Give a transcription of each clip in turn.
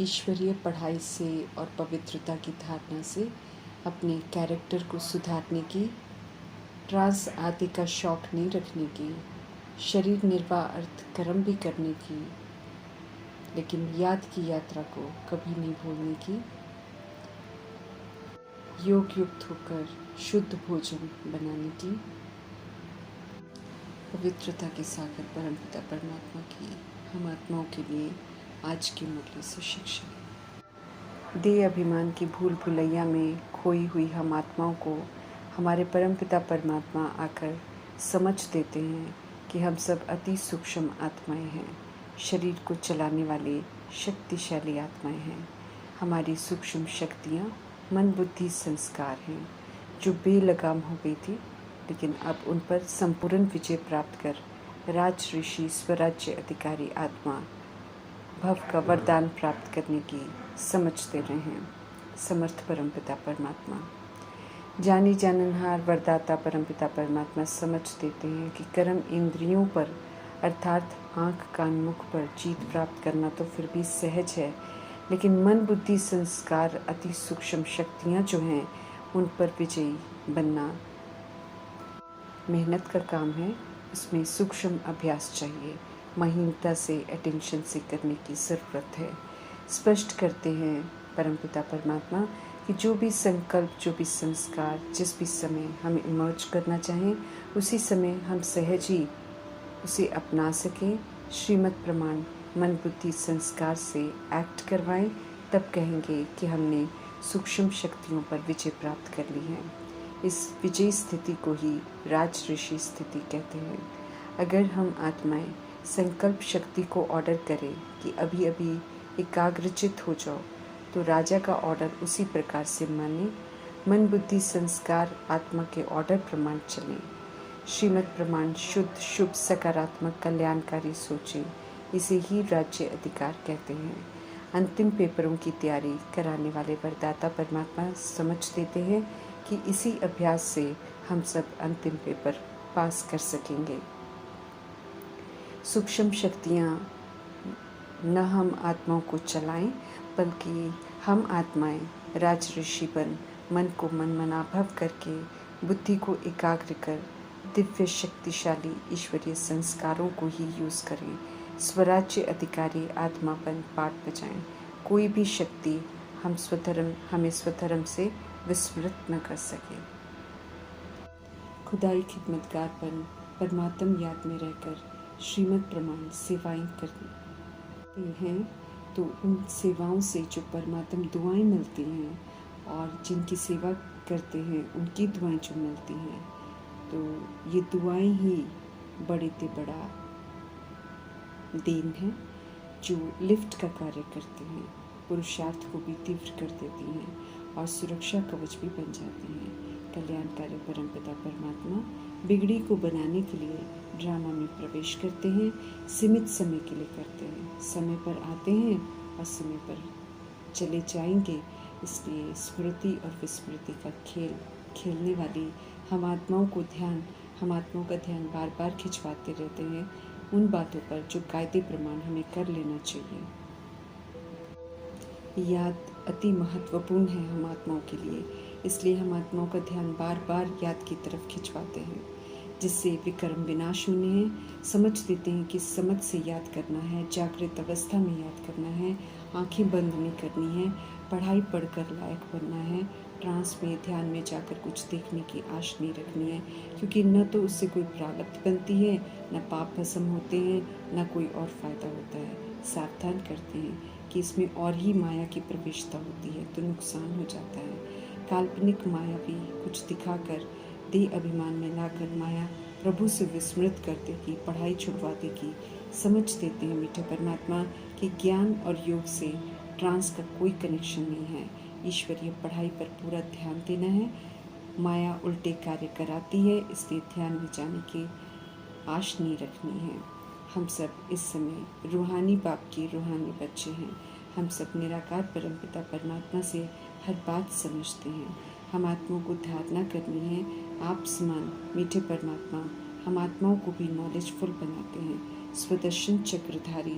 ईश्वरीय पढ़ाई से और पवित्रता की धारणा से अपने कैरेक्टर को सुधारने की, त्रास आदि का शौक नहीं रखने की, शरीर निर्वाह अर्थ कर्म भी करने की, लेकिन याद की यात्रा को कभी नहीं भूलने की, योग युक्त होकर शुद्ध भोजन बनाने की, पवित्रता के सागर परमपिता परमात्मा की हम आत्माओं के लिए आज की मुरली से शिक्षा। देह अभिमान की भूल भुलैया में खोई हुई हम आत्माओं को हमारे परमपिता परमात्मा आकर समझ देते हैं कि हम सब अति सूक्ष्म आत्माएं हैं, शरीर को चलाने वाले शक्तिशाली आत्माएं हैं। हमारी सूक्ष्म शक्तियाँ मन बुद्धि संस्कार हैं जो बेलगाम हो गई थी, लेकिन अब उन पर संपूर्ण विजय प्राप्त कर राज ऋषि स्वराज्य अधिकारी आत्मा भव का वरदान प्राप्त करने की समझ दे रहे हैं। समर्थ परमपिता परमात्मा, जानी जाननहार वरदाता परमपिता परमात्मा समझ देते हैं कि कर्म इंद्रियों पर अर्थात आँख कान मुख पर जीत प्राप्त करना तो फिर भी सहज है, लेकिन मन बुद्धि संस्कार अति सूक्ष्म शक्तियाँ जो हैं उन पर विजयी बनना मेहनत का काम है। उसमें सूक्ष्म अभ्यास चाहिए, महीनता से अटेंशन से करने की ज़रूरत है। स्पष्ट करते हैं परमपिता परमात्मा कि जो भी संकल्प, जो भी संस्कार जिस भी समय हम इमर्ज करना चाहें उसी समय हम सहज ही उसे अपना सकें। श्रीमद् प्रमाण मन बुद्धि संस्कार से एक्ट करवाएं, तब कहेंगे कि हमने सूक्ष्म शक्तियों पर विजय प्राप्त कर ली है। इस विजय स्थिति को ही राज ऋषि स्थिति कहते हैं। अगर हम आत्माएं संकल्प शक्ति को ऑर्डर करें कि अभी अभी एकाग्रचित हो जाओ, तो राजा का ऑर्डर उसी प्रकार से माने, मन बुद्धि संस्कार आत्मा के ऑर्डर प्रमाण चलें। श्रीमद् प्रमाण शुद्ध शुभ सकारात्मक कल्याणकारी सोचें, इसे ही राज्य अधिकार कहते हैं। अंतिम पेपरों की तैयारी कराने वाले वरदाता परमात्मा समझ देते हैं कि इसी अभ्यास से हम सब अंतिम पेपर पास कर सकेंगे। सूक्ष्म शक्तियाँ न हम आत्माओं को चलाएं, बल्कि हम आत्माएं राज ऋषि बन मन को मनमनाभव करके बुद्धि को एकाग्र कर दिव्य शक्तिशाली ईश्वरीय संस्कारों को ही यूज़ करें। स्वराज्य अधिकारी आत्मापन पाठ बजाएं। कोई भी शक्ति हमें स्वधर्म से विस्मृत न कर सके। खुदाई खिदमतगारपन परमात्म याद में रहकर श्रीमद् प्रमाण सेवाएं करते हैं, तो उन सेवाओं से जो परमात्म दुआएं मिलती हैं और जिनकी सेवा करते हैं उनकी दुआएं जो मिलती हैं, तो ये दुआएं ही बड़े से बड़ा देन है जो लिफ्ट का कार्य करते हैं, पुरुषार्थ को भी तीव्र कर देती हैं और सुरक्षा कवच भी बन जाती हैं। कल्याणकारी परमपिता परमात्मा बिगड़ी को बनाने के लिए ड्रामा में प्रवेश करते हैं, सीमित समय के लिए करते हैं, समय पर आते हैं और समय पर चले जाएंगे। इसलिए स्मृति और विस्मृति का खेल खेलने वाली हम आत्माओं का ध्यान बार बार खिंचवाते रहते हैं उन बातों पर जो कायदे प्रमाण हमें कर लेना चाहिए। याद अति महत्वपूर्ण है हम आत्माओं के लिए, इसलिए हम आत्माओं का ध्यान बार बार याद की तरफ खिंचवाते हैं, जिससे विकर्म विनाश होने हैं। समझ देते हैं कि समझ से याद करना है, जागृत अवस्था में याद करना है, आंखें बंद नहीं करनी है, पढ़ाई पढ़कर लायक बनना है, ट्रांस में ध्यान में जाकर कुछ देखने की आश नहीं रखनी है, क्योंकि न तो उससे कोई प्रारब्ध बनती है, न पाप भस्म होते हैं, न कोई और फायदा होता है। सावधान करते हैं कि इसमें और ही माया की प्रवेशता होती है तो नुकसान हो जाता है। काल्पनिक माया भी कुछ दिखाकर देह अभिमान में लाकर माया प्रभु से विस्मृत कर देगी, पढ़ाई छुड़वा देगी। समझ देते हैं मीठे परमात्मा कि ज्ञान और योग से ट्रांस का कोई कनेक्शन नहीं है। ईश्वरीय पढ़ाई पर पूरा ध्यान देना है। माया उल्टे कार्य कराती है, इसलिए ध्यान में जाने की आश नहीं रखनी है। हम सब इस समय रूहानी बाप के रूहानी बच्चे हैं। हम सब निराकार परमपिता परमात्मा से हर बात समझते हैं। हम आत्माओं को धारणा करनी है। आप समान मीठे परमात्मा हम आत्माओं को भी नॉलेजफुल बनाते हैं। स्वदर्शन चक्रधारी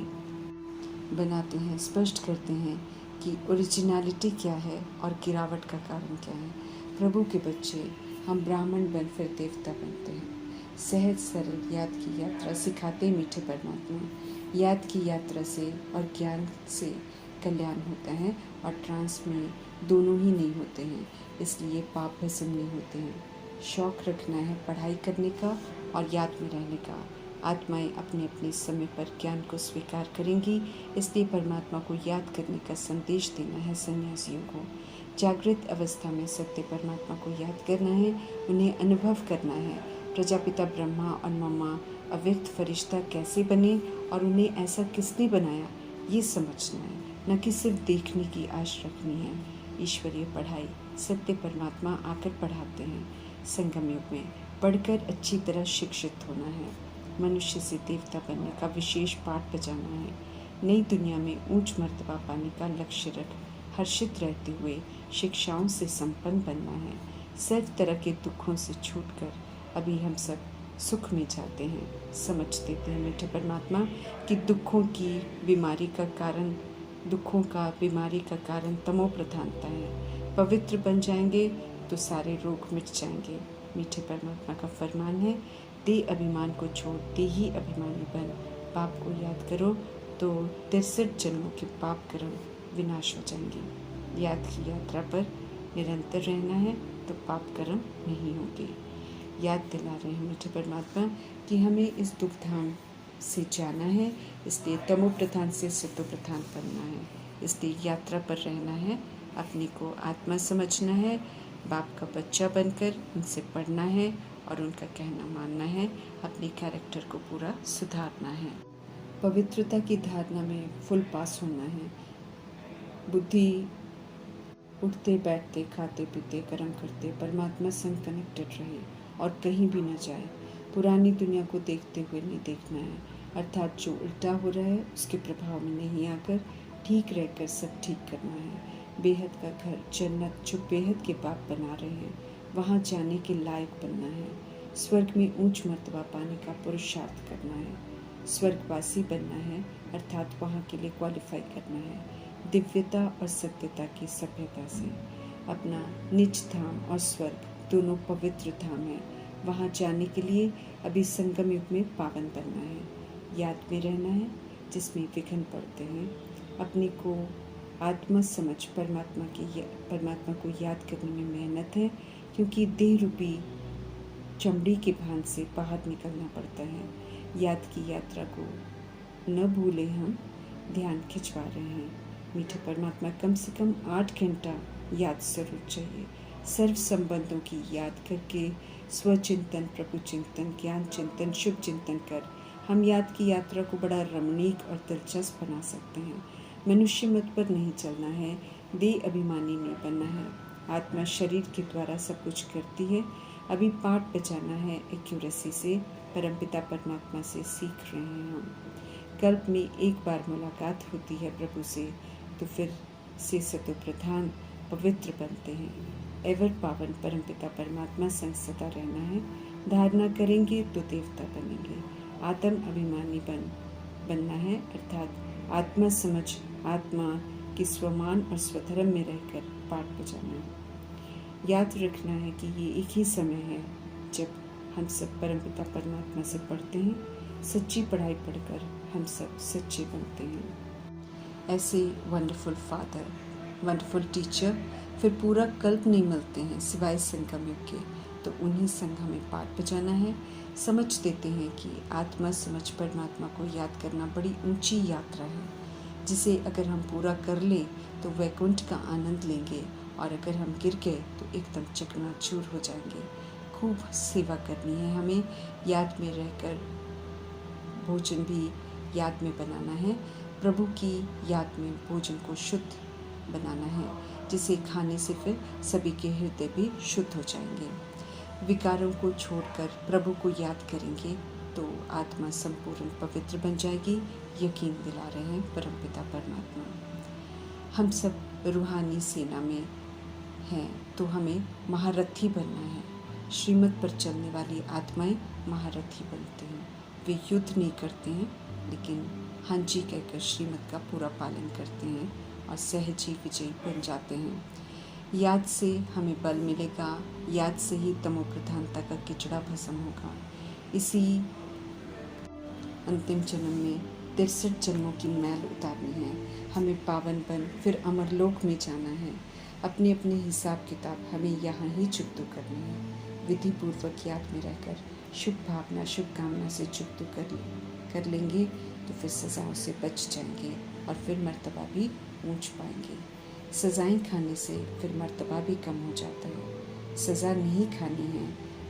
बनाते हैं, स्पष्ट करते हैं कि ओरिजिनलिटी क्या है और गिरावट का कारण क्या है। प्रभु के बच्चे, हम ब्राह्मण बन फिर देवता बनते हैं। सहज सरल याद की यात्रा सिखाते मीठे परमात्मा। याद की यात्रा से और ज्ञान से कल्याण होता है, और ट्रांस में दोनों ही नहीं होते हैं, इसलिए पाप भस्म नहीं होते हैं। शौक रखना है पढ़ाई करने का और याद में रहने का। आत्माएं अपने अपने समय पर ज्ञान को स्वीकार करेंगी, इसलिए परमात्मा को याद करने का संदेश देना है सन्यासियों को। जागृत अवस्था में सत्य परमात्मा को याद करना है, उन्हें अनुभव करना है। प्रजापिता ब्रह्मा और मम्मा अव्यक्त फरिश्ता कैसे बने और उन्हें ऐसा किसने बनाया, ये समझना है, न कि सिर्फ देखने की आश रखनी है। ईश्वरीय पढ़ाई सत्य परमात्मा आकर पढ़ाते हैं। संगम युग में पढ़कर अच्छी तरह शिक्षित होना है। मनुष्य से देवता बनने का विशेष पाठ बजाना है। नई दुनिया में ऊंच मर्तबा पाने का लक्ष्य रख हर्षित रहते हुए शिक्षाओं से संपन्न बनना है। सर्व तरह के दुखों से छूटकर अभी हम सब सुख में जाते हैं। समझ देते हैं मीठे परमात्मा कि दुखों का बीमारी का कारण तमो प्रधानता है। पवित्र बन जाएंगे तो सारे रोग मिट जाएंगे। मीठे परमात्मा का फरमान है, दे अभिमान को छोड़ दे ही अभिमानी बन। पाप को याद करो तो 63 जन्मों के पाप कर्म विनाश हो जाएंगे। याद की यात्रा पर निरंतर रहना है तो पाप कर्म नहीं होंगे। याद दिला रहे हैं मीठे परमात्मा कि हमें इस दुख धाम से जाना है, इसलिए तमो प्रधान से सतो प्रधान बनना है। इसलिए यात्रा पर रहना है, अपने को आत्मा समझना है, बाप का बच्चा बनकर उनसे पढ़ना है और उनका कहना मानना है। अपने कैरेक्टर को पूरा सुधारना है। पवित्रता की धारणा में फुल पास होना है। बुद्धि उठते बैठते खाते पीते कर्म करते परमात्मा संग कनेक्टेड रहे और कहीं भी न जाए। पुरानी दुनिया को देखते हुए नहीं देखना है, अर्थात जो उल्टा हो रहा है उसके प्रभाव में नहीं आकर ठीक रहकर सब ठीक करना है। बेहद का घर जन्नत जो बेहद के बाप बना रहे हैं, वहाँ जाने के लायक बनना है। स्वर्ग में ऊंच मर्तबा पाने का पुरुषार्थ करना है। स्वर्गवासी बनना है, अर्थात वहाँ के लिए क्वालिफाई करना है। दिव्यता और सत्यता की सभ्यता से अपना निज धाम और स्वर्ग दोनों पवित्र धाम है, वहाँ जाने के लिए अभी संगम युग में पावन बनना है। याद में रहना है जिसमें विघ्न पड़ते हैं। अपने को आत्मा समझ परमात्मा को याद करने में मेहनत है, क्योंकि देह रूपी चमड़ी के भान से बाहर निकलना पड़ता है। याद की यात्रा को न भूले, हम ध्यान खिंचवा रहे हैं। मीठे परमात्मा कम से कम 8 घंटा याद जरूर चाहिए। सर्व संबंधों की याद करके स्वचिंतन, प्रभु चिंतन, ज्ञान चिंतन, शुभ चिंतन कर हम याद की यात्रा को बड़ा रमणीक और दिलचस्प बना सकते हैं। मनुष्य मत पर नहीं चलना है, देह अभिमानी नहीं बनना है। आत्मा शरीर के द्वारा सब कुछ करती है। अभी पाठ बजाना है एक्यूरेसी से, परमपिता परमात्मा से सीख रहे हैं हम। कल्प में एक बार मुलाकात होती है प्रभु से, तो फिर से सतो प्रधान पवित्र बनते हैं। एवर पावन परमपिता परमात्मा संग सदा रहना है। धारणा करेंगे तो देवता बनेंगे। आत्म अभिमानी बनना है, अर्थात आत्मा समझ आत्मा की स्वमान और स्वधर्म में रहकर पाठ बजाना है। याद रखना है कि ये एक ही समय है जब हम सब परमपिता परमात्मा से पढ़ते हैं। सच्ची पढ़ाई पढ़कर हम सब सच्चे बनते हैं। ऐसे वंडरफुल फादर, वंडरफुल टीचर फिर पूरा कल्प नहीं मिलते हैं सिवाय संगम युग के, तो उन्हीं संग हमें पाठ बजाना है। समझ देते हैं कि आत्मा समझ परमात्मा को याद करना बड़ी ऊंची यात्रा है, जिसे अगर हम पूरा कर ले तो वैकुंठ का आनंद लेंगे, और अगर हम गिर गए तो एकदम चकनाचूर हो जाएंगे। खूब सेवा करनी है हमें, याद में रहकर भोजन भी याद में बनाना है। प्रभु की याद में भोजन को शुद्ध बनाना है, जिसे खाने से फिर सभी के हृदय भी शुद्ध हो जाएंगे। विकारों को छोड़कर प्रभु को याद करेंगे तो आत्मा संपूर्ण पवित्र बन जाएगी। यकीन दिला रहे हैं परमपिता परमात्मा। हम सब रूहानी सेना में हैं, तो हमें महारथी बनना है। श्रीमत पर चलने वाली आत्माएं महारथी बनते हैं। वे युद्ध नहीं करते हैं, लेकिन हाँ जी कहकर श्रीमत का पूरा पालन करते हैं और सहज ही विजयी बन जाते हैं। याद से हमें बल मिलेगा, याद से ही तमो प्रधानता का किचड़ा भस्म होगा। इसी अंतिम जन्म में 63 जन्मों की मैल उतारनी है, हमें पावन बन फिर अमरलोक में जाना है। अपने अपने हिसाब किताब हमें यहाँ ही चुकतो करनी है। विधि पूर्वक याद में रहकर शुभ भावना शुभ कामना से चुकतो कर लेंगे तो फिर सज़ाओं से बच जाएंगे और फिर मर्तबा भी ऊंच पाएंगे। सज़ाएं खाने से फिर मर्तबा भी कम हो जाता है। सज़ा नहीं खानी है,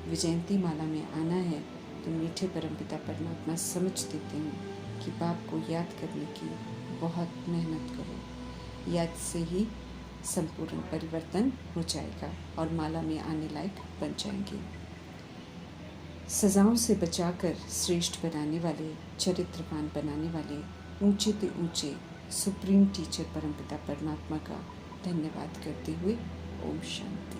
विजयंती माला में आना है तो मीठे परमपिता परमात्मा समझ देते हैं कि बाप को याद करने की बहुत मेहनत करो। याद से ही संपूर्ण परिवर्तन हो जाएगा और माला में आने लायक बन जाएंगे। सज़ाओं से बचाकर श्रेष्ठ बनाने वाले, चरित्रवान बनाने वाले ऊंचे से ऊंचे सुप्रीम टीचर परमपिता परमात्मा का धन्यवाद करते हुए ओम शांति।